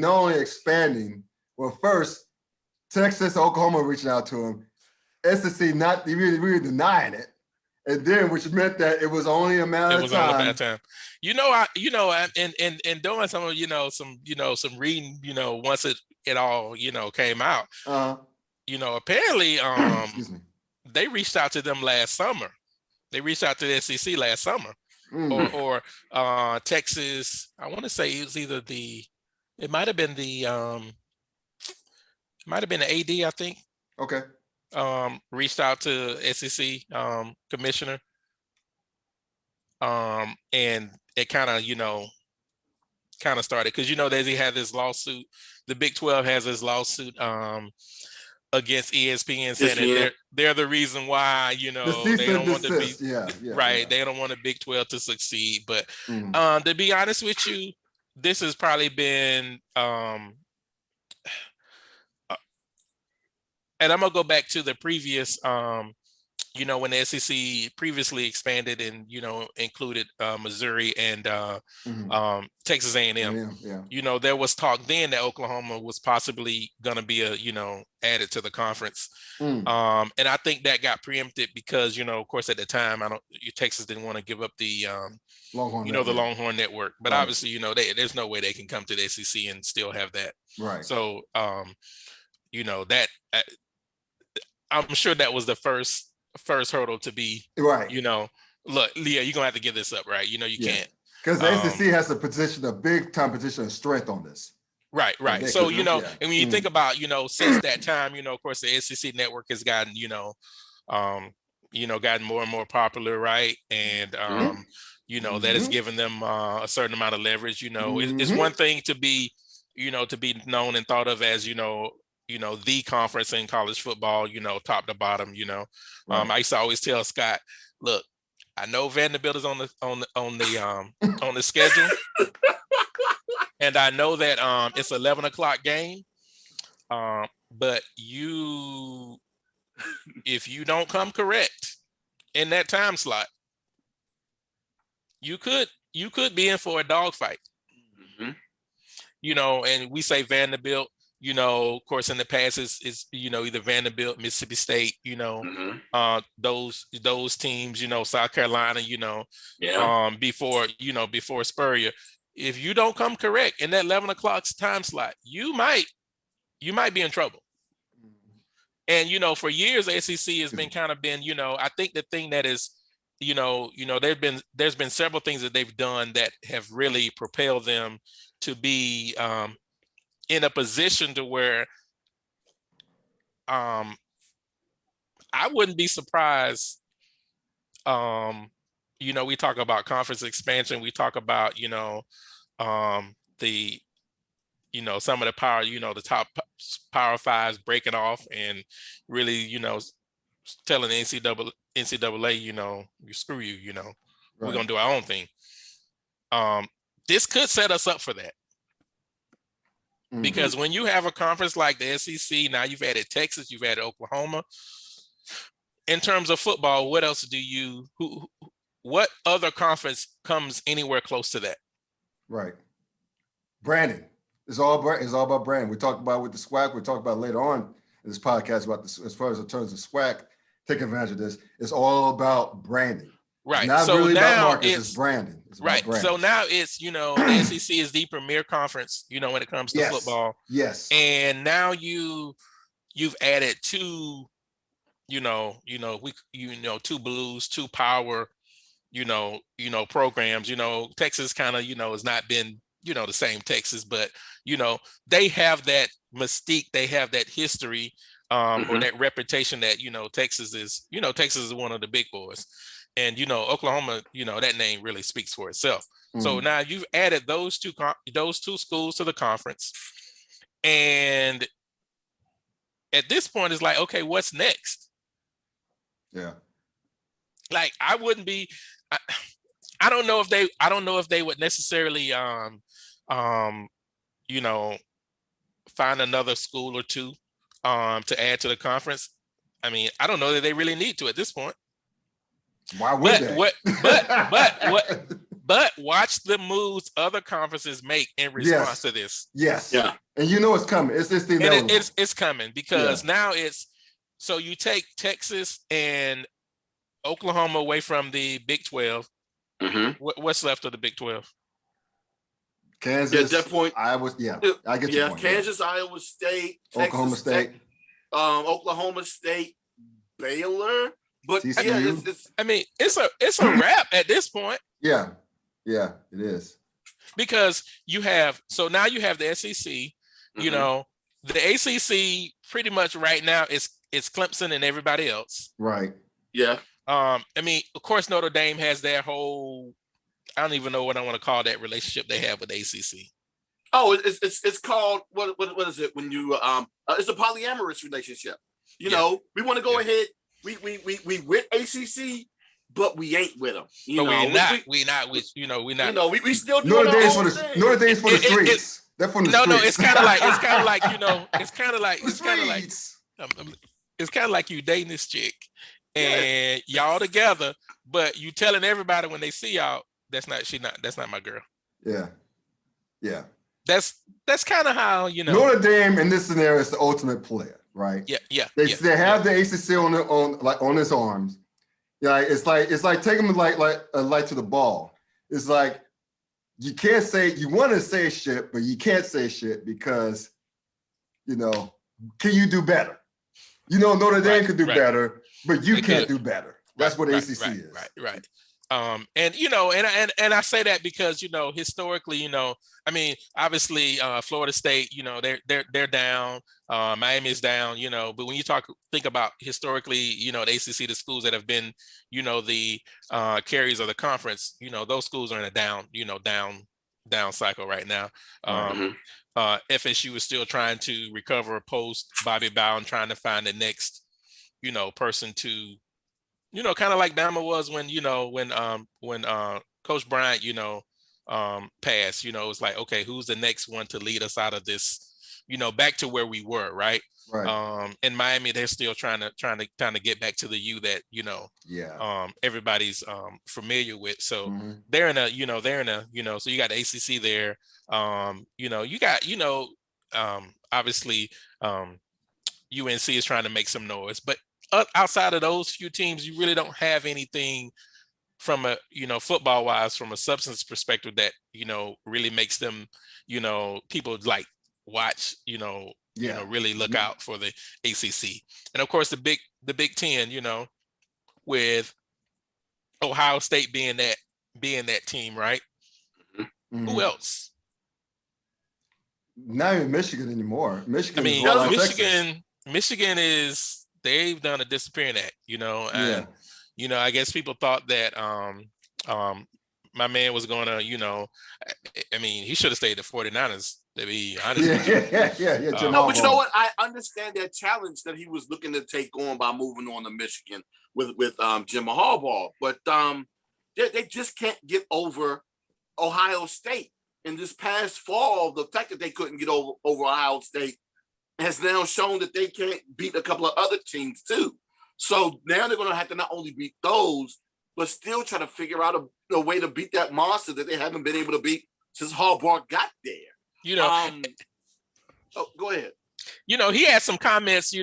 not only expanding. Well, first, Texas, Oklahoma reaching out to him. SEC not really denying it, and then which meant that it was only a matter of time. Only a matter of time. In doing some of some reading, once it all came out. Apparently, Excuse me. they reached out to them last summer. They reached out to the SEC last summer, or Texas. I want to say it was either it might have been the AD, I think. Okay. Reached out to SEC commissioner, and it kind of started because they had this lawsuit. The Big 12 has this lawsuit against ESPN saying that they're the reason why they don't want to be right. They don't want the Big 12 to succeed. But to be honest with you, this has probably been and I'm gonna go back to the previous when the SEC previously expanded and included Missouri and Texas A&M. Yeah. There was talk then that Oklahoma was possibly going to be added to the conference, and I think that got preempted because of course at the time Texas didn't want to give up the Longhorn the Longhorn Network, but obviously there's no way they can come to the SEC and still have that. Right. So that I'm sure that was the first hurdle to be right. Look, Leah, you're gonna have to give this up, right? You can't because the SEC has a big time position of strength on this. Right. So and when you think about since that time, of course the SEC network has gotten gotten more and more popular, right? And that has given them a certain amount of leverage. It's one thing to be known and thought of as the conference in college football, top to bottom, I used to always tell Scott, look, I know Vanderbilt is on the schedule. And I know that it's 11 o'clock game. But if you don't come correct in that time slot, you could be in for a dogfight. And we say Vanderbilt, of course, in the past is either Vanderbilt, Mississippi State, those teams, South Carolina, before Spurrier. If you don't come correct in that 11 o'clock time slot, you might be in trouble. And for years, the SEC has been I think the thing that is, there's been several things that they've done that have really propelled them to be in a position to where I wouldn't be surprised. We talk about conference expansion. We talk about, some of the power, the top Power Fives breaking off and really, telling the NCAA, screw you, we're going to do our own thing. This could set us up for that. Because when you have a conference like the SEC, now you've added Texas, you've added Oklahoma. In terms of football, what else what other conference comes anywhere close to that? Right. Branding. It's all about branding. We talked about with the SWAC. We talked about later on in this podcast about this, as far as in terms of SWAC, take advantage of this. It's all about branding. Right. Not so really now about markets, it's branding. It's right. Branding. So now it's, the SEC is the premier conference, when it comes to football. Yes. And now you've added two, two blues, two power, programs. Texas kind of, has not been, the same Texas, but they have that mystique, they have that history, or that reputation that Texas is one of the big boys. And Oklahoma, that name really speaks for itself. So now you've added those two schools to the conference, and at this point, it's like, okay, what's next? Yeah. Like I wouldn't be. I don't know if they would necessarily, find another school or two, to add to the conference. I mean, I don't know that they really need to at this point. Why would they? But watch the moves other conferences make in response to this. Yes. Yeah. And you know it's coming. It's the inevitable. It's coming because now it's so you take Texas and Oklahoma away from the Big 12. What's left of the Big 12? Kansas. Yeah, at that point, I get your point. Kansas, Iowa State, Oklahoma State, Oklahoma State, Baylor. But TCU. It's a wrap at this point. Yeah, it is. Because now you have the SEC. You know, the ACC pretty much right now is Clemson and everybody else. Right. Yeah. Of course, Notre Dame has their whole. I don't even know what I want to call that relationship they have with the ACC. Oh, it's called what is it when you it's a polyamorous relationship. You know, we want to go ahead. We with ACC, but we ain't with them. We not with. We not. We still doing Notre Dame's for the streets. They're from the streets. No, it's kind of like you dating this chick and y'all together, but you telling everybody when they see y'all that's not my girl. Yeah. That's kind of how Notre Dame in this scenario is the ultimate player, right? Yeah. They have the ACC on his arms. Yeah, it's like taking them like a light to the ball. It's like you can't say you want to say shit, but you can't say shit because can you do better? Notre Dame could do better, but you can't do better. That's what ACC is. Right. And I say that because historically, obviously Florida State, they're down, Miami's down, but when you think about historically, the ACC, the schools that have been, the carriers of the conference, those schools are in a down cycle right now. FSU is still trying to recover post Bobby Bowden, trying to find the next, person to. Kind of like Bama was when Coach Bryant, passed. It's like, okay, who's the next one to lead us out of this, back to where we were, right? Right. In Miami, they're still trying to get back to the U that everybody's familiar with. So they're in a, so you got the ACC there. You got, obviously, UNC is trying to make some noise, but outside of those few teams, you really don't have anything from a, football wise, from a substance perspective that, really makes them, people like watch, really look out for the ACC. And of course, the Big Ten, with Ohio State being that team, right? Who else? Not even Michigan anymore. Michigan is, they've done a disappearing act, and I guess people thought that my man was gonna, he should have stayed at 49ers, to be honest with you. Yeah. No, but you know what? I understand that challenge that he was looking to take on by moving on to Michigan with Jim Harbaugh, but they just can't get over Ohio State. And this past fall, the fact that they couldn't get over Ohio State has now shown that they can't beat a couple of other teams too. So now they're going to have to not only beat those, but still try to figure out a way to beat that monster that they haven't been able to beat since Harbaugh got there. Go ahead. He had some comments,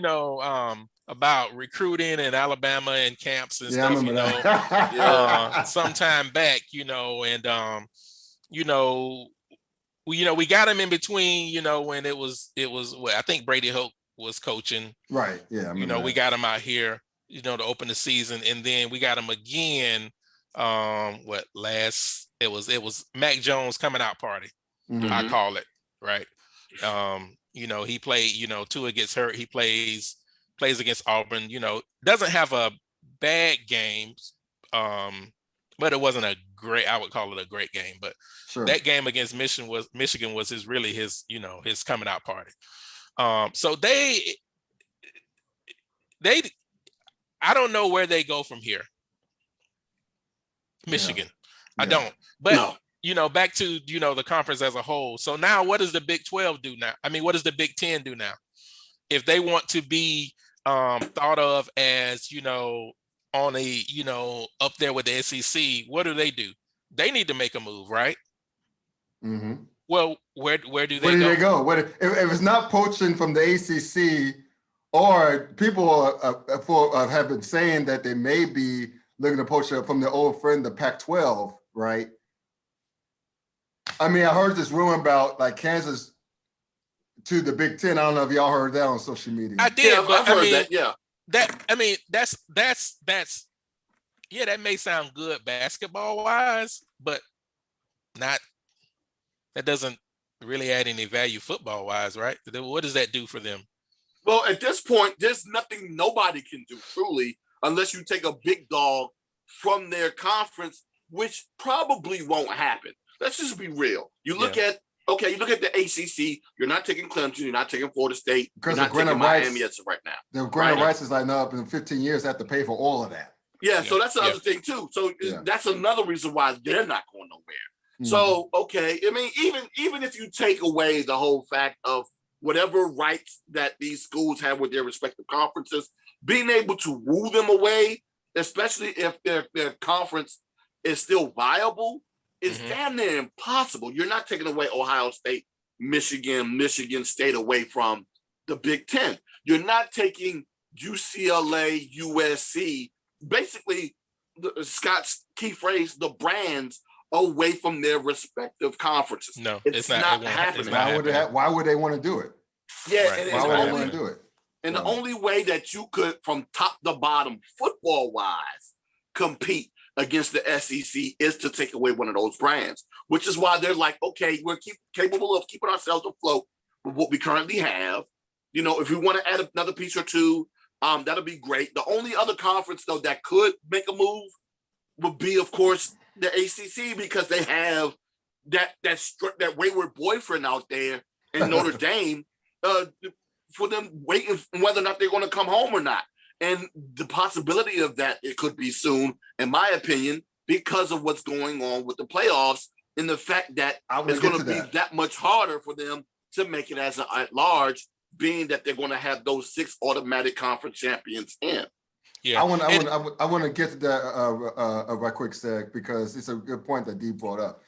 about recruiting in Alabama and camps and stuff, sometime back, and we got him in between, when it was I think Brady Hoke was coaching. Right. Yeah. We got him out here, to open the season, and then we got him again. It was Mac Jones coming out party. I call it, right. He played, Tua gets hurt. He plays against Auburn, doesn't have a bad game. But it wasn't I would call it a great game, but that game against Michigan was his coming out party. So they I don't know where they go from here. Michigan. I don't. But back to the conference as a whole. So now what does the Big 12 do now? What does the Big 10 do now? If they want to be thought of as, on a, up there with the SEC, what do? they need to make a move, right? Mm-hmm. Well, where do they go? Where do they go? If it's not poaching from the ACC, or people have been saying that they may be looking to poach from their old friend, the Pac-12, right? I mean, I heard this rumor about like Kansas to the Big Ten. I don't know if y'all heard that on social media. I did, but I've heard that. Yeah, that's yeah, that may sound good basketball wise, but not. That doesn't really add any value football wise, right? What does that do for them? Well, at this point, there's nothing nobody can do truly unless you take a big dog from their conference, which probably won't happen. Let's just be real. You look at the ACC. You're not taking Clemson. You're not taking Florida State. Because you're not taking Miami right now. The grant of rights is like, no, in 15 years, they have to pay for all of that. Yeah, so that's another thing too. So that's another reason why they're not going nowhere. Mm-hmm. So, okay, I mean, even if you take away the whole fact of whatever rights that these schools have with their respective conferences, being able to woo them away, especially if their conference is still viable, is damn near impossible. You're not taking away Ohio State, Michigan State away from the Big Ten. You're not taking UCLA, USC, basically Scott's key phrase, the brands, away from their respective conferences. No, it's not happening. Why would they want to do it? Yeah, right. Why would they want to do it? And the only way that you could, from top to bottom, football-wise, compete against the SEC is to take away one of those brands, which is why they're like, okay, we're capable of keeping ourselves afloat with what we currently have. You know, if we want to add another piece or two, that'll be great. The only other conference, though, that could make a move would be, of course, the ACC, because they have that wayward boyfriend out there in Notre Dame for them waiting whether or not they're going to come home or not. And the possibility of that, it could be soon, in my opinion, because of what's going on with the playoffs and the fact that it's going to be that much harder for them to make it as at large, being that they're going to have those 6 automatic conference champions in. Yeah, I want to get to that right quick, sec, because it's a good point that Dee brought up.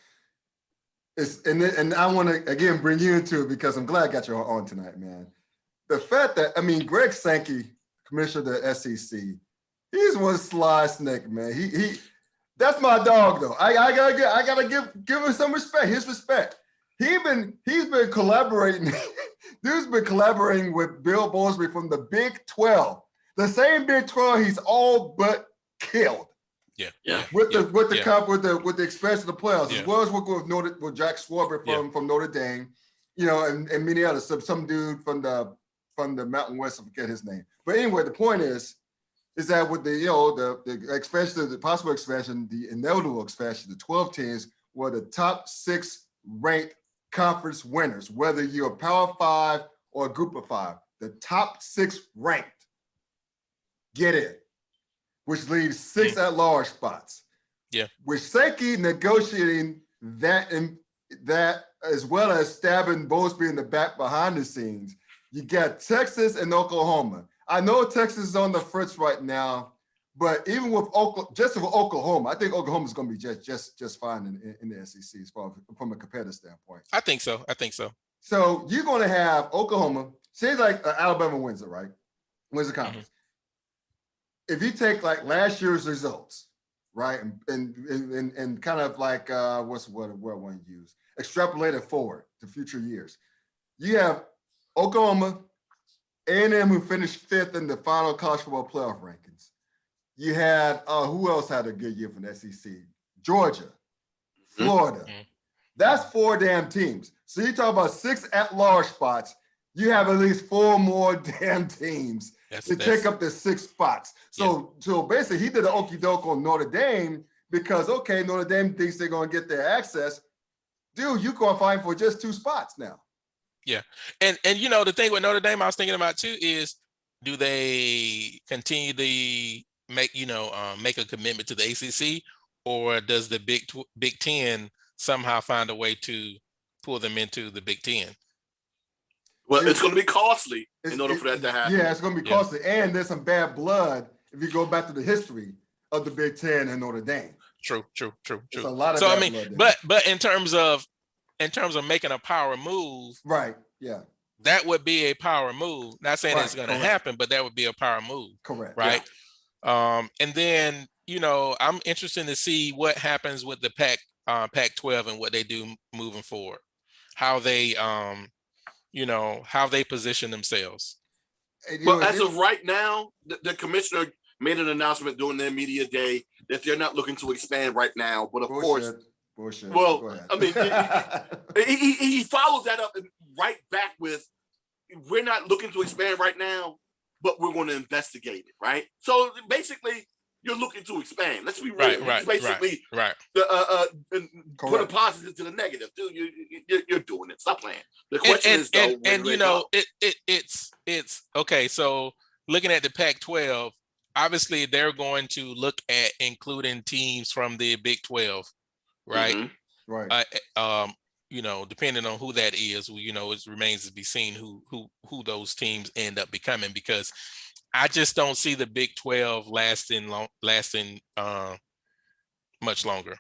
And I want to again bring you into it because I'm glad I got you on tonight, man. The fact that Greg Sankey, commissioner of the SEC, he's one sly snake, man. He that's my dog though. I gotta give him some respect. His respect. He's been collaborating. Dude's been collaborating with Bill Bowlesby from the Big 12. The same Big 12 he's all but killed. With the expansion of the playoffs, as well as working with Jack Schwarber from Notre Dame, you know, and many others. Some dude from the Mountain West, I forget his name. But anyway, the point is that with the expansion, the possible expansion, the inevitable expansion, the 12 teams were the top 6 ranked conference winners, whether you're a Power 5 or a Group of 5. The top 6 ranked get in, which leaves 6 at-large spots. Yeah. With Sankey negotiating that as well as stabbing Bowlesby in the back behind the scenes, you got Texas and Oklahoma. I know Texas is on the fritz right now, but even with Oklahoma, I think Oklahoma is going to be just fine in the SEC as far from a competitive standpoint. I think so. So you're going to have Oklahoma. Say like Alabama wins it, right? Wins the conference. If you take like last year's results, right, and kind of like what's the word I want to use, extrapolate it forward to future years, you have Oklahoma, A&M, who finished 5th in the final college football playoff rankings. You had who else had a good year from the SEC? Georgia, Florida. That's 4 damn teams. So you talk about 6 at-large spots. You have at least 4 more damn teams to take up the 6 spots. So basically, he did an okie doke on Notre Dame because, okay, Notre Dame thinks they're going to get their access. Dude, you qualifying for just 2 spots now. Yeah. And you know, the thing with Notre Dame I was thinking about too is, do they continue to make a commitment to the ACC, or does the Big Ten somehow find a way to pull them into the Big Ten? Well, it's going to be costly in order for that to happen. Yeah, it's going to be costly. And there's some bad blood if you go back to the history of the Big Ten and Notre Dame. True. It's a lot of so that I mean, blood there. but in terms of making a power move, right? Yeah, that would be a power move. Not saying it's going to happen, but that would be a power move. Correct. Right. Yeah. And then I'm interested to see what happens with the Pac-12 and what they do moving forward. How they how they position themselves. But as of right now, the commissioner made an announcement during their media day that they're not looking to expand right now. But of course, bullshit. Well, I mean, he followed that up right back with, "We're not looking to expand right now, but we're going to investigate it." Right. So basically, you're looking to expand. Let's be real. Right. Basically, right. Put a positive to the negative. Dude, you're doing it. Stop playing. The question is though, it's okay. So looking at the Pac-12, obviously they're going to look at including teams from the Big 12, right? Mm-hmm. Right. Depending on who that is, it remains to be seen who those teams end up becoming, because I just don't see the Big 12 lasting much longer.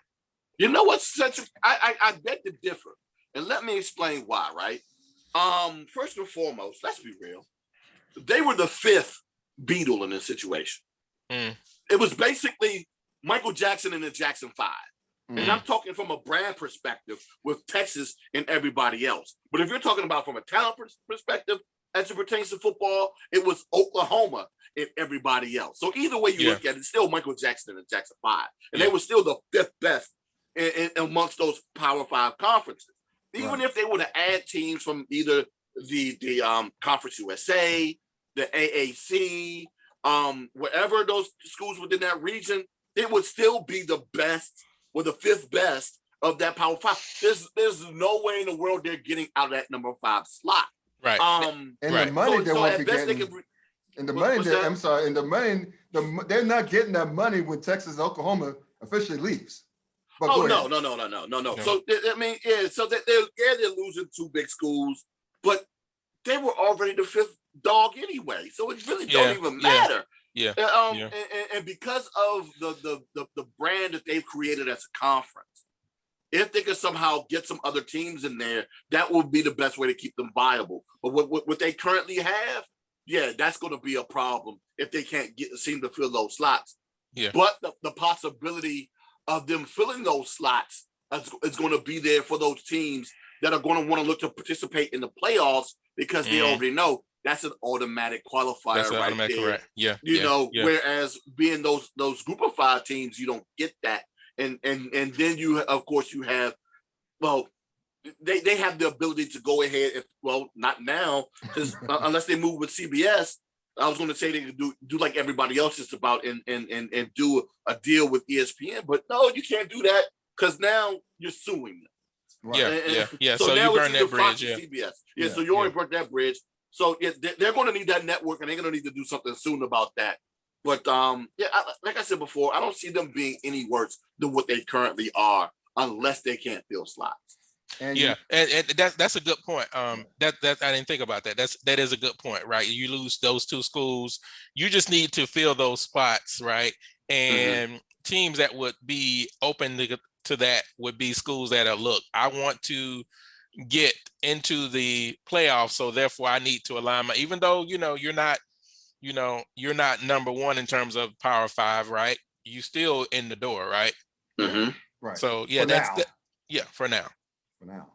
You know what's such? I beg to differ, and let me explain why. Right. First and foremost, let's be real. They were the fifth Beatle in this situation. It was basically Michael Jackson and the Jackson 5. And I'm talking from a brand perspective with Texas and everybody else. But if you're talking about from a talent perspective, as it pertains to football, it was Oklahoma and everybody else. So either way you look at it, it's still Michael Jackson and the Jackson 5. And they were still the fifth best in amongst those Power 5 conferences. Even if they were to add teams from either the Conference USA, the AAC, wherever those schools within that region, it would still be the best or the fifth best of that Power 5. There's no way in the world they're getting out of that number 5 slot. Right. The money they won't be getting. And the money, they're not getting that money when Texas and Oklahoma officially leaves. But no. So I mean, so they're losing 2 big schools, but they were already the fifth dog anyway. So it really don't even matter. Yeah. And because of the brand that they've created as a conference, if they could somehow get some other teams in there, that would be the best way to keep them viable. But what they currently have, that's going to be a problem if they can't seem to fill those slots. Yeah. But the possibility of them filling those slots is going to be there for those teams that are going to want to look to participate in the playoffs, because they already know that's an automatic qualifier. That's right automatic there. Correct. Yeah. Whereas being those group of 5 teams, you don't get that. And then you, of course, you have, they have the ability to go ahead, not now, because unless they move with CBS, I was going to say they could do like everybody else just about and do a deal with ESPN, but no, you can't do that because now you're suing them. Right. Yeah. So now you burn that bridge. CBS. So you already burnt that bridge. So they're going to need that network, and they're going to need to do something soon about that. But like I said before, I don't see them being any worse than what they currently are, unless they can't fill slots. And that's a good point. That I didn't think about that. That is a good point, right? You lose those 2 schools, you just need to fill those spots, right? And teams that would be open to that would be schools that are, look, I want to get into the playoffs, so therefore I need to align my, even though you're not number 1 in terms of Power 5, right? You still in the door, right? Right. So for now. For now.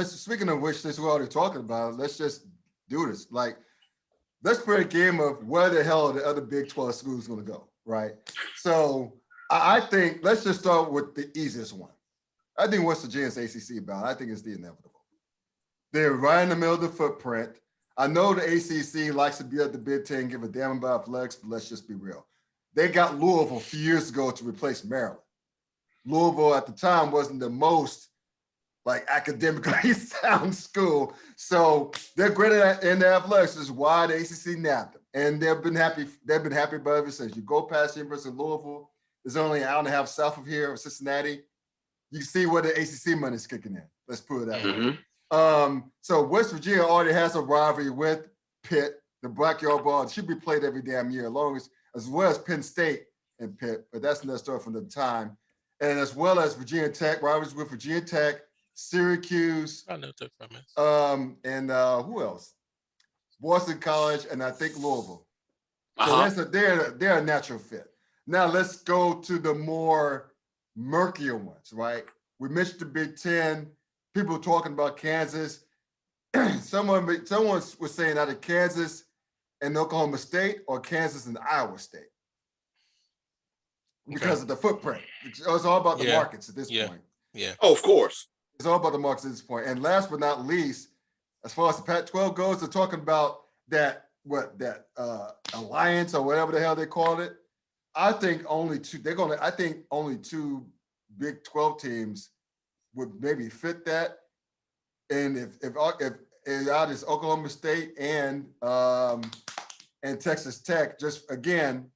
Speaking of which, since we're already talking about it, let's just do this. Like, let's play a game of where the hell are the other Big 12 schools going to go, right? So I think let's just start with the easiest one. I think West Virginia's ACC bound. I think it's the inevitable. They're right in the middle of the footprint. I know the ACC likes to be at the Big Ten, give a damn about athletics, but let's just be real. They got Louisville a few years ago to replace Maryland. Louisville at the time wasn't the most academically sound school. So they're great in their athletics. This is why the ACC nabbed them. And they've been happy about it ever since. You go past the University of Louisville, there's only an hour and a half south of here, Cincinnati. You can see where the ACC money is kicking in. Let's put it that way. So West Virginia already has a rivalry with Pitt. The backyard ball should be played every damn year, as well as Penn State and Pitt. But that's another story from the time. and as well as Virginia Tech, rivalries with Virginia Tech, Syracuse, I know took from it. And who else? Boston College, and I think Louisville. Uh-huh. So they're a natural fit. Now let's go to the more murkier ones, right? We mentioned the Big Ten. People talking about Kansas. Someone was saying either Kansas and Oklahoma State or Kansas and Iowa State because of the footprint. It's all about the markets at this point. Yeah. Oh, of course. It's all about the markets at this point. And last but not least, as far as the Pac-12 goes, they're talking about that alliance or whatever the hell they called it. I think only two Big 12 teams would maybe fit that. And if out is Oklahoma State and Texas Tech, just again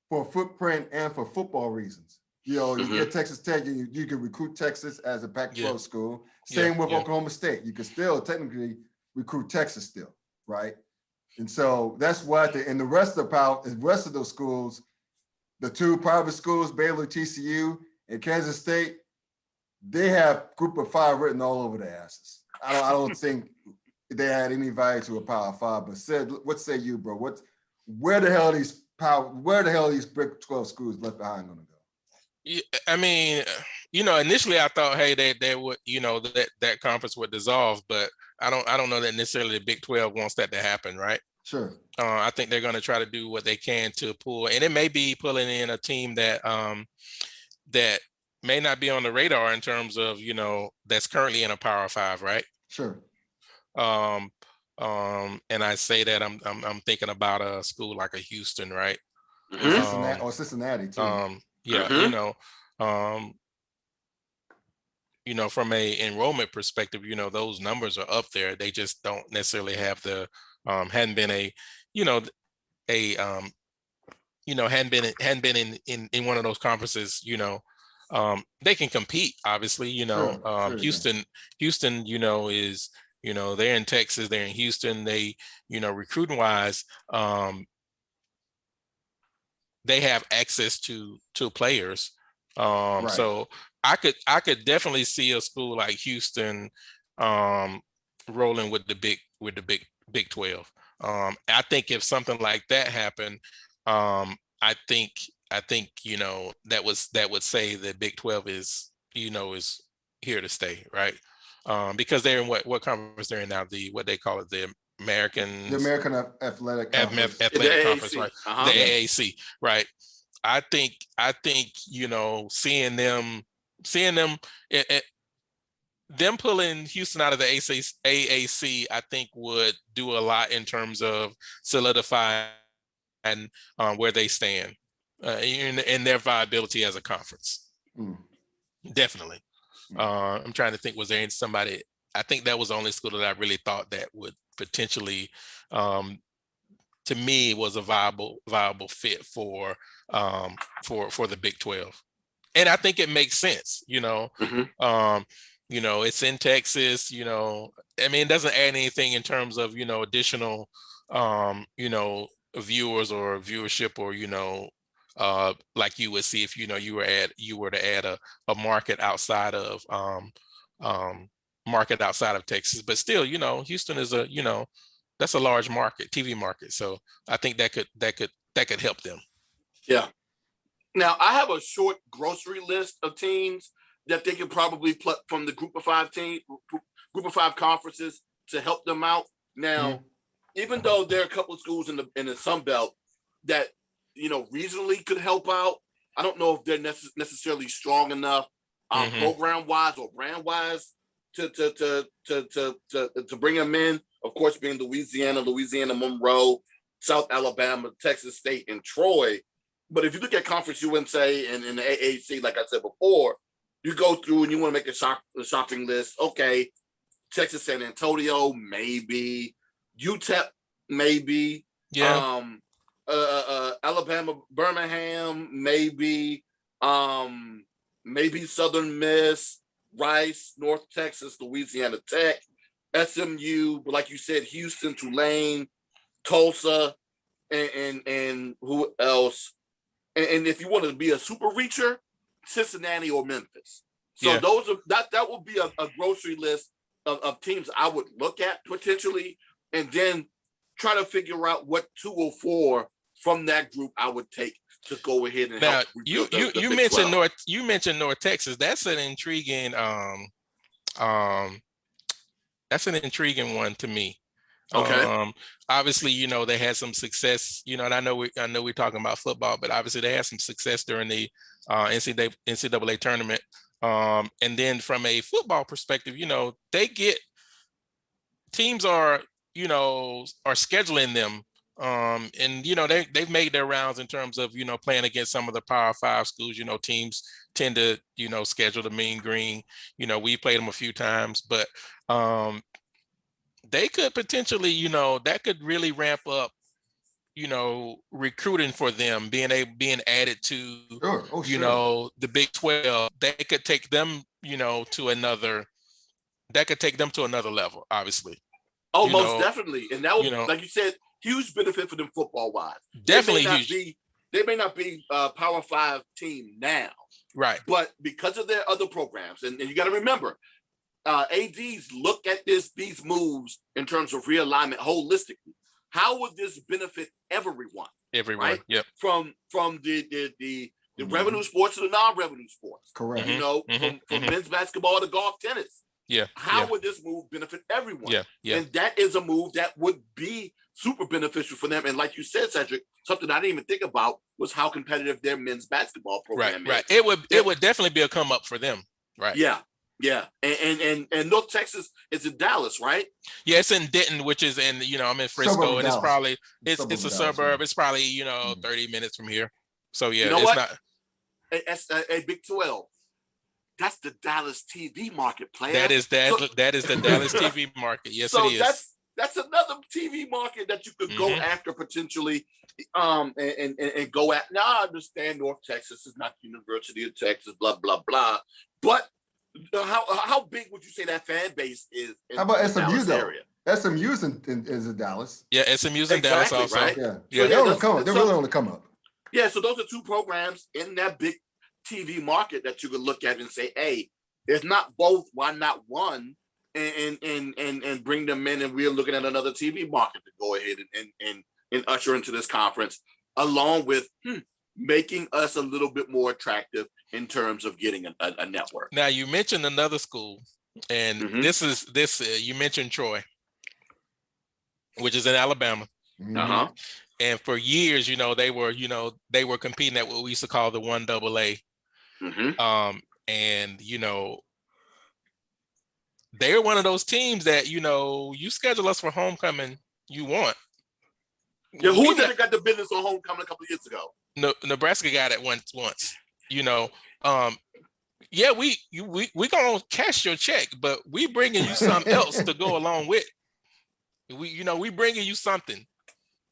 for footprint and for football reasons. You get Texas Tech, you can recruit Texas as a Pac-12 school. Same with Oklahoma State. You can still technically recruit Texas still, right? And so that's why and the rest of those schools, the two private schools, Baylor, TCU, and Kansas State, they have Group of Five written all over their asses. I don't think they had any value to a Power Five. But what say you, bro? Where the hell are these Big 12 schools left behind gonna go? Yeah, I mean, initially I thought, hey, they would, that conference would dissolve, but I don't know that necessarily the Big 12 wants that to happen, right? Sure. I think they're going to try to do what they can to pull, and it may be pulling in a team that that may not be on the radar in terms of, that's currently in a Power Five, right? Sure. And I say that I'm thinking about a school like a Houston, right? Cincinnati too. From a enrollment perspective, those numbers are up there. They just don't necessarily have the hadn't been in one of those conferences. They can compete, obviously. Houston, is they're in Texas, they're in Houston. They recruiting wise, they have access to players. Right. So I could definitely see a school like Houston rolling with the Big 12. I think if something like that happened, I think that would say that Big 12 is here to stay, right? Because they're in what conference they're in now, what they call it, the American Athletic Conference, Conference, right? The AAC, right? I think seeing them them pulling Houston out of the AAC, I think would do a lot in terms of solidifying where they stand in their viability as a conference. Definitely. I'm trying to think, was there somebody? I think that was the only school that I really thought that would potentially, to me, was a viable fit for the Big 12, and I think it makes sense. It's in Texas. I mean, it doesn't add anything in terms of additional, viewers or viewership or like you would see if you were to add a market outside of Texas, but still, Houston is that's a large market, TV market. So I think that could help them. Yeah. Now I have a short grocery list of teams that they can probably pluck from the Group of Five conferences to help them out. Now, even though there are a couple of schools in the Sun Belt that regionally could help out, I don't know if they're necessarily strong enough program wise or brand wise to bring them in. Of course, being Louisiana, Monroe, South Alabama, Texas State, and Troy. But if you look at Conference USA and in the AAC, like I said before, you go through and you want to make a shopping list. Okay, Texas San Antonio, maybe. UTEP, maybe. Yeah. Alabama, Birmingham, maybe. Maybe Southern Miss, Rice, North Texas, Louisiana Tech, SMU, but like you said, Houston, Tulane, Tulsa, and who else? And if you want to be a super reacher, Cincinnati or Memphis. So those are that would be a grocery list of teams I would look at potentially, and then try to figure out what 2 or 4 from that group I would take to go ahead and now help. You mentioned North Texas. That's an intriguing one to me. Okay. Obviously, they had some success, and I know we're talking about football, but obviously they had some success during the NCAA tournament. And then from a football perspective, teams are scheduling them. And they've made their rounds in terms of playing against some of the Power 5 schools. Teams tend to schedule the Mean Green. We played them a few times, but they could potentially that could really ramp up recruiting for them, being added to the Big 12. They could take them to another level, obviously. Oh, most definitely. And that would, like you said, huge benefit for them football wise. Definitely huge. They may not be a Power 5 team now. Right. But because of their other programs, and you got to remember, ADs look at these moves in terms of realignment holistically. How would this benefit everyone? Everyone, right? Yep. From the revenue sports to the non-revenue sports. Correct. From men's basketball to golf, tennis. Yeah. How would this move benefit everyone? Yeah. And that is a move that would be super beneficial for them. And like you said, Sedrick, something I didn't even think about was how competitive their men's basketball program is. Right. It would definitely be a come up for them. Right. Yeah. Yeah. And North Texas is in Dallas, right? Yeah, it's in Denton, which is I'm in Frisco, and it's probably it's a suburb. It's probably 30 minutes from here. So yeah, it's not a Big 12. That's the Dallas TV market, player. That is the Dallas TV market. Yes, so it is. That's another TV market that you could go after potentially, and go at. Now I understand North Texas is not the University of Texas, blah blah blah. But how big would you say that fan base is? How about SMU though? Area? SMU's is in Dallas. Yeah, SMU's in Dallas also. Right? Yeah. They're really on the come up. Yeah, so those are 2 programs in that big TV market that you could look at and say, hey, if not both, why not one? And bring them in, and we're looking at another TV market to go ahead and usher into this conference, along with making us a little bit more attractive in terms of getting a network. Now you mentioned another school, and you mentioned Troy, which is in Alabama. And for years, they were competing at what we used to call the 1AA. And they're one of those teams that you schedule us for homecoming, you want. Yeah, who did it got the business on homecoming a couple of years ago? No, Nebraska got it once. Yeah, we gonna cash your check, but we bringing you something else to go along with. We bringing you something.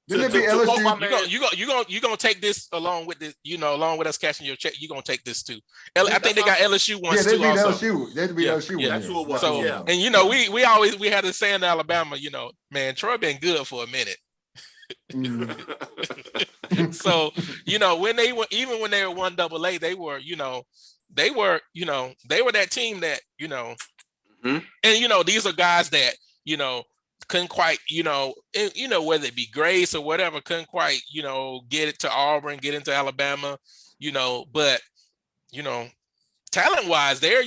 Didn't it be LSU? You gonna take this along with this, along with us cashing your check. You gonna take this too. I think they got LSU once too. Yeah, they beat LSU. Yeah, that's who it was. So, and we had to say in Alabama, man, Troy been good for a minute. So when they were 1AA, they were that team that and these are guys that couldn't quite, whether it be Grace or whatever, couldn't quite, get it to Auburn, get into Alabama, but, talent wise, they're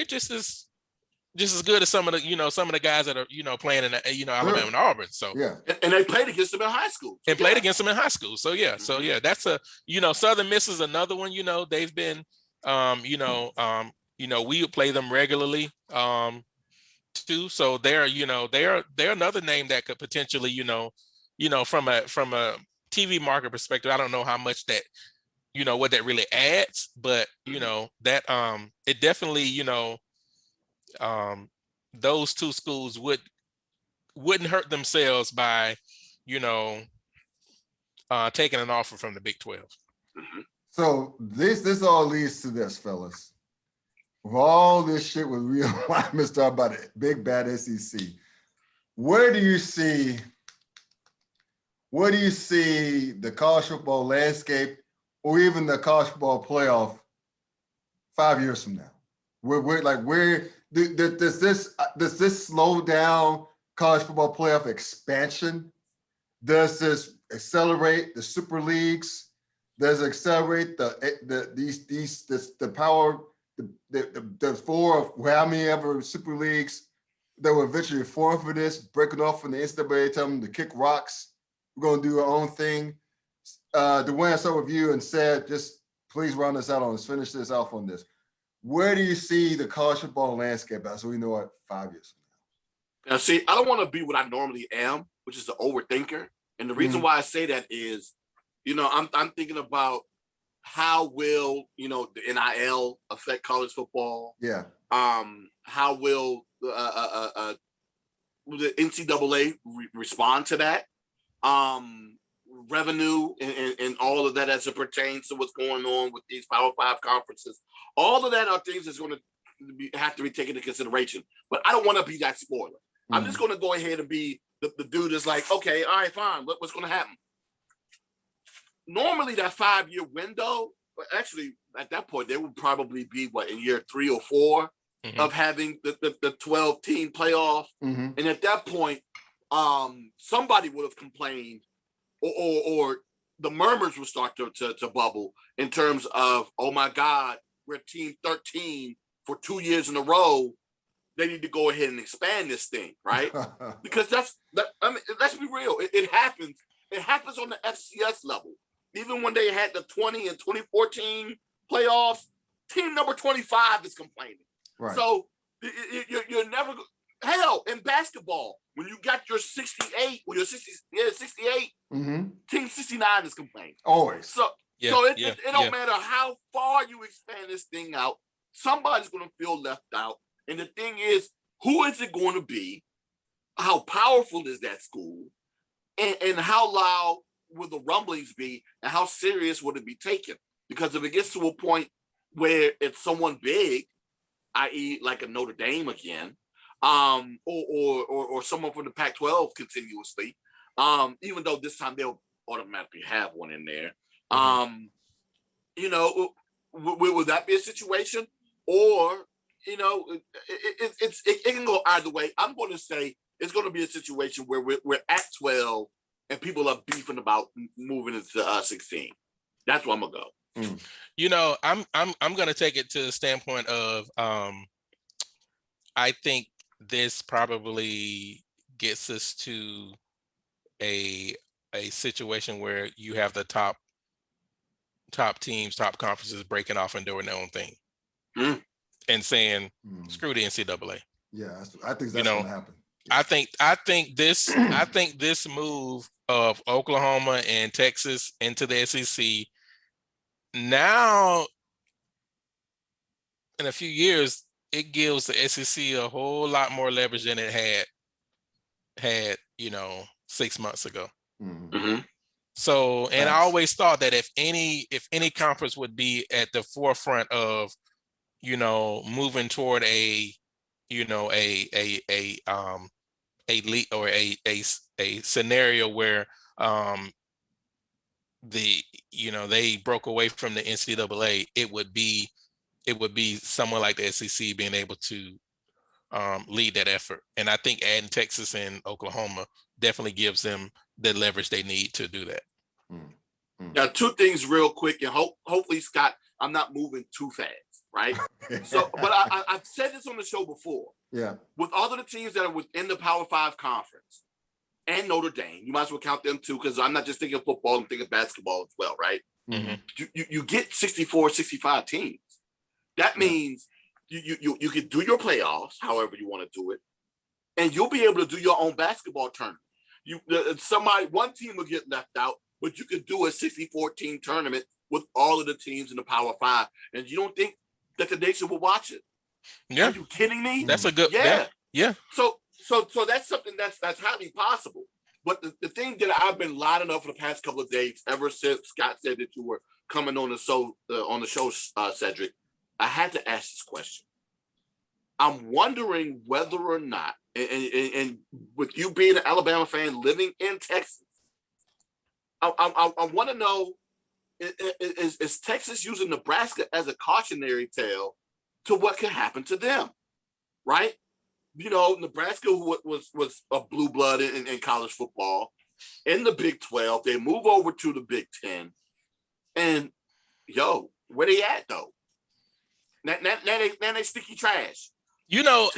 just as good as some of the guys that are, playing in, Alabama and Auburn. So, yeah. And they played against them in high school. Played against them in high school. So, yeah. So, yeah, that's Southern Miss is another one, they've been, we would play them regularly, too. So they're another name that could potentially, from a TV market perspective, I don't know how much that, what that really adds, but that it definitely, those 2 schools wouldn't hurt themselves by, taking an offer from the Big 12. So this all leads to this, fellas. With all this shit with realignment stuff about the big bad SEC, where do you see the college football landscape, or even the college football playoff 5 years from now? Does this slow down college football playoff expansion? Does this accelerate the super leagues? Does it accelerate the power, the four of how many ever super leagues that will eventually form for this, breaking off from the NCAA, telling them to kick rocks? We're going to do our own thing. Dwayne, I start with you and said, just please run us out on this, finish this off on this. Where do you see the college football landscape at, so we know it 5 years from now? See, I don't want to be what I normally am, which is the overthinker. And the reason why I say that is, I'm thinking about how will, the NIL affect college football? Yeah. How will the NCAA respond to that? Revenue and all of that as it pertains to what's going on with these Power 5 conferences. All of that are things that's going to have to be taken into consideration. But I don't want to be that spoiler. I'm just going to go ahead and be the dude that's like, okay, all right, fine. What's going to happen? Normally, that 5-year window, actually, at that point, they would probably be, in year 3 or 4 of having the 12-team playoff. And at that point, somebody would have complained or the murmurs will start to bubble in terms of, oh my God, we're team 13 for 2 years in a row. They need to go ahead and expand this thing, right? Because let's be real. It happens. It happens on the FCS level. Even when they had the 20 and 2014 playoffs, team number 25 is complaining. Right. So you're never, hell, in basketball, when you got your 68 or your 68, team 69 is complaining. Always. So it don't matter how far you expand this thing out, somebody's going to feel left out. And the thing is, who is it going to be? How powerful is that school? And how loud will the rumblings be? And how serious would it be taken? Because if it gets to a point where it's someone big, i.e. like a Notre Dame again, or someone from the Pac-12 continuously, even though this time they'll automatically have one in there, would that be a situation? Or it can go either way. I'm going to say it's going to be a situation where we're at 12 and people are beefing about moving into 16. That's where I'm gonna go. I'm going to take it to the standpoint of I think this probably gets us to a situation where you have the top teams, top conferences breaking off and doing their own thing. And saying, screw the NCAA. Yeah, I think that's going to happen. I think this move of Oklahoma and Texas into the SEC now, in a few years, it gives the SEC a whole lot more leverage than it had 6 months ago. So, and I always thought that if any conference would be at the forefront of moving toward a lead or a scenario where they broke away from the NCAA, it would be someone like the SEC being able to lead that effort. And I think adding Texas and Oklahoma definitely gives them the leverage they need to do that. Now, 2 things real quick, and hopefully, Scott, I'm not moving too fast. Right. So, but I've said this on the show before. Yeah. With all of the teams that are within the Power 5 conference and Notre Dame, you might as well count them too, because I'm not just thinking football, I'm thinking basketball as well, right? You get 64, 65 teams. That means you can do your playoffs, however you want to do it, and you'll be able to do your own basketball tournament. One team will get left out, but you could do a 64-team tournament with all of the teams in the Power 5, and you don't think that the nation will watch it? Yeah. Are you kidding me? That's a good. Yeah. So that's something that's highly possible. But the thing that I've been lining up for the past couple of days, ever since Scott said that you were coming on the show, Cedric, I had to ask this question. I'm wondering whether or not, and with you being an Alabama fan living in Texas, I want to know is Texas using Nebraska as a cautionary tale to what could happen to them, right? Nebraska was a blue blood in college football. In the Big 12, they move over to the Big 10, and where they at though? Now they sticky trash. I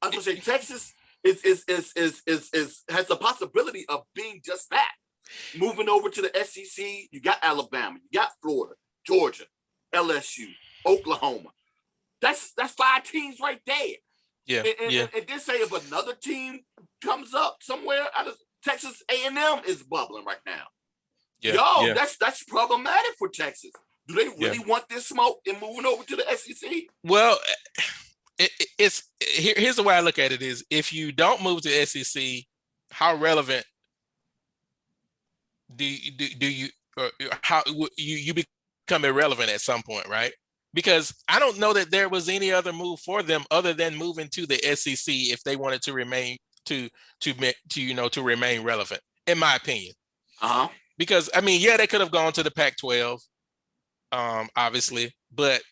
was gonna say Texas is has the possibility of being just that. Moving over to the SEC, you got Alabama, you got Florida, Georgia, LSU, Oklahoma. That's 5 teams right there. Yeah, and then say if another team comes up somewhere out of Texas, A&M is bubbling right now. That's problematic for Texas. Do they really want this smoke and moving over to the SEC? Well, here's the way I look at it is if you don't move to SEC, how relevant do you or how you become irrelevant at some point, right? Because I don't know that there was any other move for them other than moving to the SEC if they wanted to remain to remain relevant, in my opinion. Because they could have gone to the Pac-12, obviously, but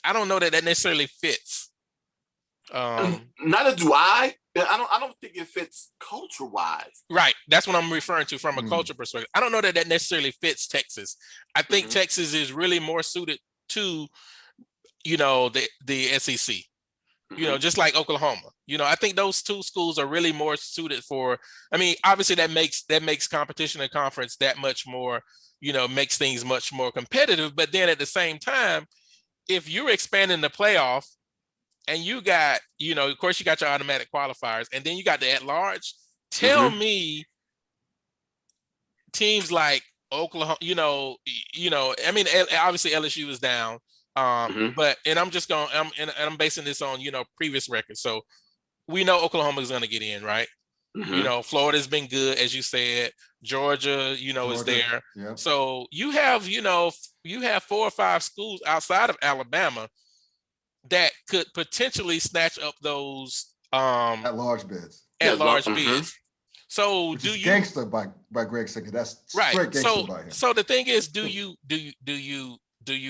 I don't know that necessarily fits. Neither do I. I don't think it fits culture-wise. Right. That's what I'm referring to from a culture perspective. I don't know that necessarily fits Texas. I think Texas is really more suited to, the SEC. Just like Oklahoma. I think those two schools are really more suited for. Obviously that makes competition and conference that much more. Makes things much more competitive. But then at the same time, if you're expanding the playoff, and you got, of course, you got your automatic qualifiers, and then you got the at-large. Tell me, teams like Oklahoma, obviously LSU is down, but I'm basing this on previous records. So we know Oklahoma is going to get in, right? Florida's been good, as you said. Georgia, is there. Yep. So you have 4 or 5 schools outside of Alabama that could potentially snatch up those at-large bids. Bids. So which is gangster by Greg Singer. That's right. Straight gangster by him. So the thing is, do you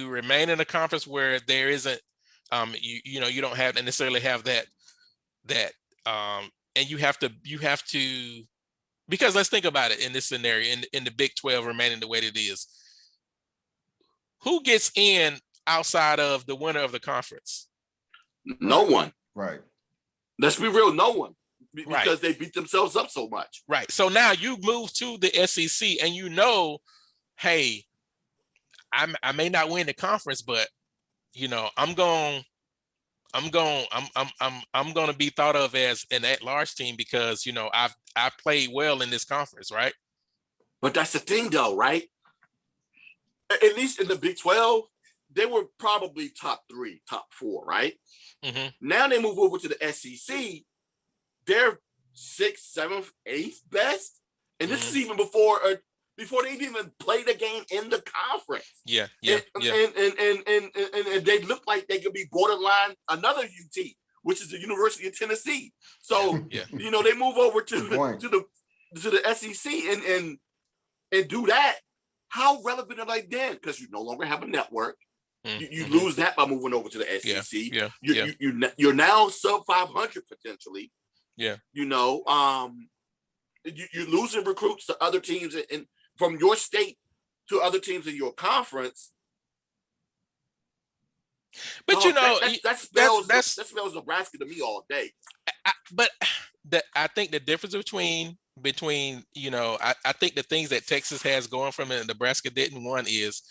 remain in a conference where there isn't you don't have necessarily have that and you have to because let's think about it in this scenario in the Big 12 remaining the way it is. Who gets in outside of the winner of the conference? No one. Right. Let's be real, no one. Because they beat themselves up so much. Right. So now you move to the SEC and hey, I may not win the conference, but I'm going to be thought of as an at-large team because I played well in this conference, right? But that's the thing though, right? At least in the Big 12, they were probably top 3, top 4, right? Now they move over to the SEC. They're 6th, 7th, 8th best, and this is even before they even play the game in the conference. Yeah. And they look like they could be borderline another UT, which is the University of Tennessee. So they move over to the SEC and do that. How relevant are they then? Because you no longer have a network. You lose that by moving over to the SEC. You're now sub 500 potentially. Yeah. You're losing recruits to other teams and from your state to other teams in your conference. But that spells Nebraska to me all day. I think the difference between I think the things that Texas has going from it and Nebraska didn't. One is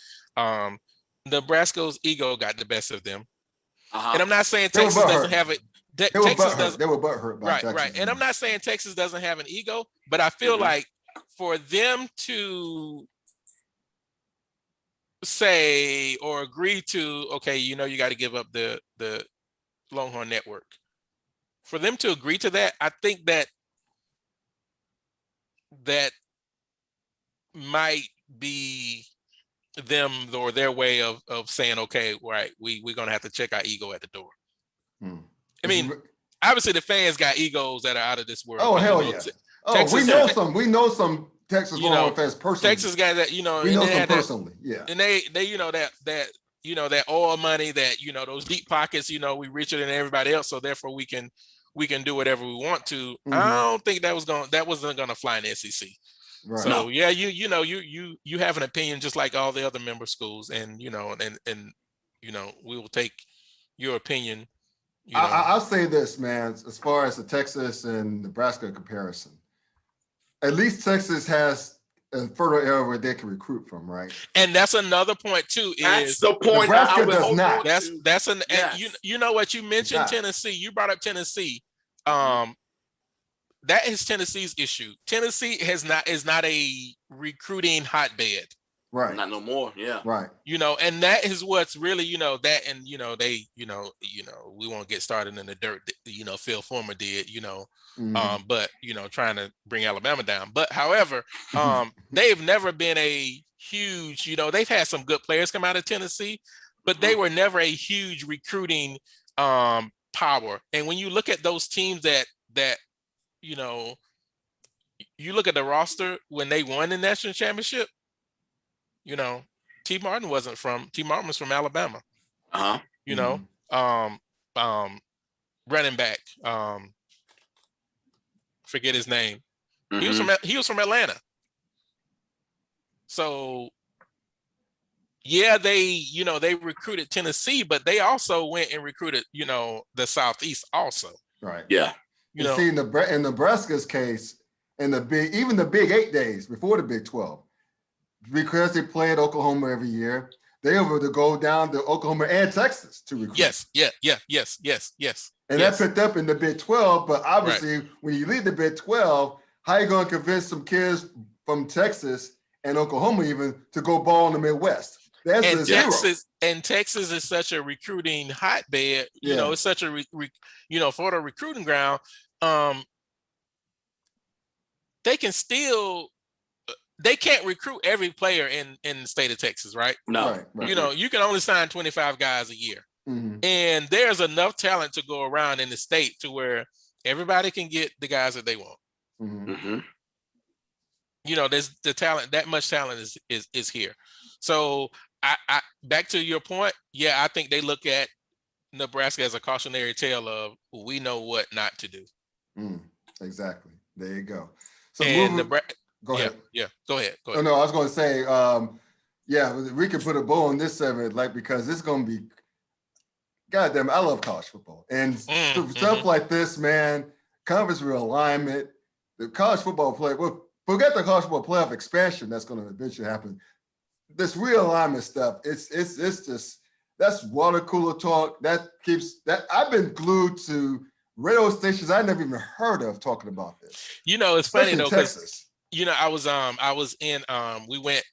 Nebraska's ego got the best of them. And I'm not saying Texas doesn't have it. They were butthurt by Texas. Right. And I'm not saying Texas doesn't have an ego, but I feel like for them to say or agree to, okay, you got to give up the Longhorn Network. For them to agree to that, I think that might be them or their way of saying, okay, right, we're gonna have to check our ego at the door. I mean, obviously the fans got egos that are out of this world. Oh hell yeah! We know some Texas Longhorn fans personally. Texas guys that, we know them personally. Yeah. And they that oil money, that, those deep pockets, we richer than everybody else. So therefore we can do whatever we want to. Mm-hmm. I don't think that wasn't going to fly in the SEC. Right. So yeah, you have an opinion just like all the other member schools, and we will take your opinion. I'll say this, man, as far as the Texas and Nebraska comparison, at least Texas has a fertile area where they can recruit from, right? And that's another point too. That's the point. Nebraska does not. That's an. Yes. And you know what, you mentioned Tennessee. You brought up Tennessee. That is Tennessee's issue. Tennessee is not a recruiting hotbed. Right. Not no more. Yeah. Right. And that is what's really, that, and they, we won't get started in the dirt, Phil Former did, but trying to bring Alabama down. But however, they've never been a huge, they've had some good players come out of Tennessee, but they were never a huge recruiting power. And when you look at those teams that you look at the roster when they won the national championship, T. Martin was from Alabama. Running back, forget his name. He was from Atlanta. So yeah, they recruited Tennessee, but they also went and recruited, the Southeast also. Right. Yeah. You see, in Nebraska's case, in the Big 8 days before the Big 12, because they play at Oklahoma every year, they were to go down to Oklahoma and Texas to recruit. Yes. And that picked up in the Big 12, but obviously when you leave the Big 12, how are you going to convince some kids from Texas and Oklahoma even to go ball in the Midwest? That's and Texas is such a recruiting hotbed. It's such a for the recruiting ground. They can't recruit every player in the state of Texas, right? No. Right. You can only sign 25 guys a year. Mm-hmm. And there's enough talent to go around in the state to where everybody can get the guys that they want. Mm-hmm. There's the talent, that much talent is here. So I back to your point. Yeah, I think they look at Nebraska as a cautionary tale of we know what not to do. Exactly. There you go. So go ahead. Yeah. Go ahead. Oh, no, I was going to say, we could put a bow on this segment, because it's going to be, goddamn, I love college football. And stuff like this, man, conference realignment, the college football play, well, forget the college football playoff expansion that's going to eventually happen. This realignment stuff, it's just, that's water cooler talk. That I've been glued to radio stations I never even heard of talking about this. It's funny though, Texas. I was in, we went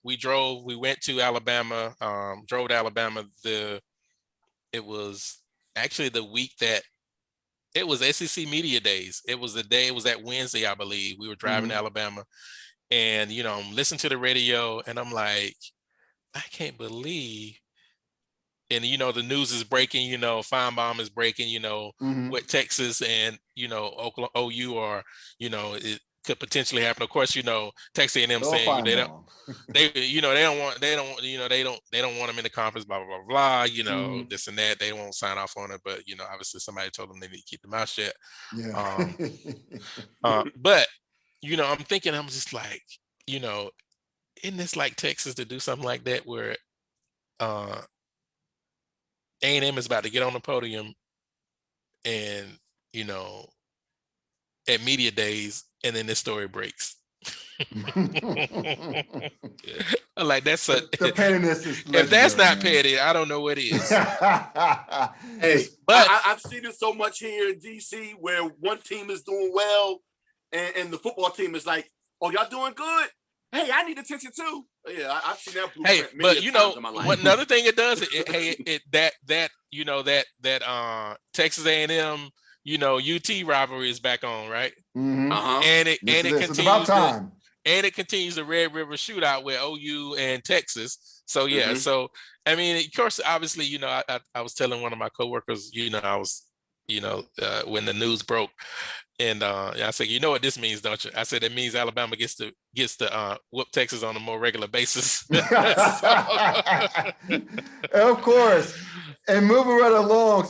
to Alabama, drove to Alabama. It was actually the week that it was SEC Media Days. It was that Wednesday, I believe. We were driving to Alabama, and, listen to the radio, and I'm like, I can't believe. And, the news is breaking, Feinbaum is breaking, with Texas and, Oklahoma, OU, or, it could potentially happen. Of course, Texas A&M saying they don't want them in the conference, blah, blah, blah, blah, this and that. They won't sign off on it. But, obviously somebody told them they need to keep the mouth shut. Yeah. But, I'm thinking, I'm just like, isn't this like Texas to do something like that where A&M is about to get on the podium and, at media days, and then this story breaks. Like, that's the pettiness is if that's not petty, I don't know what is. Hey, but I've seen it so much here in DC where one team is doing well and the football team is like, oh, y'all doing good? Hey, I need attention too. Yeah, I've seen that. Hey, but what another thing it does, that Texas A&M, UT rivalry is back on, right? Mm-hmm. And it continues. It's about time. And it continues the Red River Shootout with OU and Texas. So yeah, so I mean, of course, obviously, I was telling one of my coworkers, I was, when the news broke, And I said, you know what this means, don't you? I said, it means Alabama gets to whoop Texas on a more regular basis. Of course. And moving right along.